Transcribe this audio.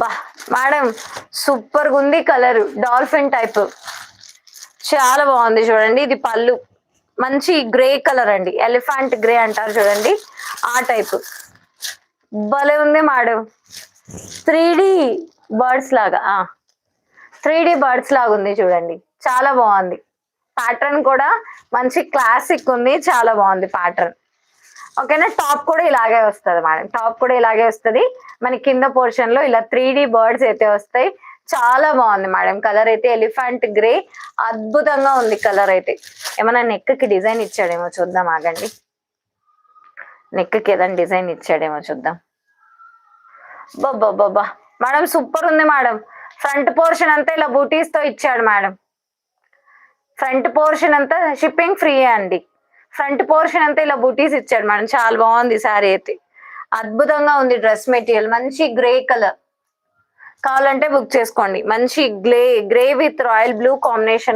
బా madam super గా ఉంది కలర్, డాల్ఫిన్ టైప్, చాలా బాగుంది చూడండి. ఇది పళ్ళు మంచి గ్రే కలర్ అండి, ఎలిఫెంట్ గ్రే అంటారు చూడండి ఆ టైప్. భలే ఉంది మేడం, 3D బర్డ్స్ లాగా, 3D బర్డ్స్ లాగా ఉంది చూడండి, చాలా బాగుంది. ప్యాటర్న్ కూడా మంచి క్లాసిక్ ఉంది, చాలా బాగుంది ప్యాటర్న్. ఓకేనా, టాప్ కూడా ఇలాగే వస్తుంది మేడం, టాప్ కూడా ఇలాగే వస్తుంది. మన కింద పోర్షన్ లో ఇలా 3D బర్డ్స్ అయితే వస్తాయి. చాలా బాగుంది మేడం, కలర్ అయితే ఎలిఫెంట్ గ్రే, అద్భుతంగా ఉంది కలర్ అయితే. ఏమైనా నెక్ కి డిజైన్ ఇచ్చాడేమో చూద్దాం, ఆగండి. నెక్ కి ఏదైనా డిజైన్ ఇచ్చాడేమో చూద్దాం. బాబా మేడం సూపర్ ఉంది మేడం. ఫ్రంట్ పోర్షన్ అంతా ఇలా బూటీస్ తో ఇచ్చాడు మేడం. ఫ్రంట్ పోర్షన్ అంతా షిప్పింగ్ ఫ్రీ అండి. ఫ్రంట్ పోర్షన్ అంతా ఇలా బూటీస్ ఇచ్చాడు మేడం, చాలా బాగుంది సారీ అయితే. అద్భుతంగా ఉంది డ్రెస్ మెటీరియల్, మంచి గ్రే కలర్. కావాలంటే బుక్ చేసుకోండి. మంచి grey with royal blue combination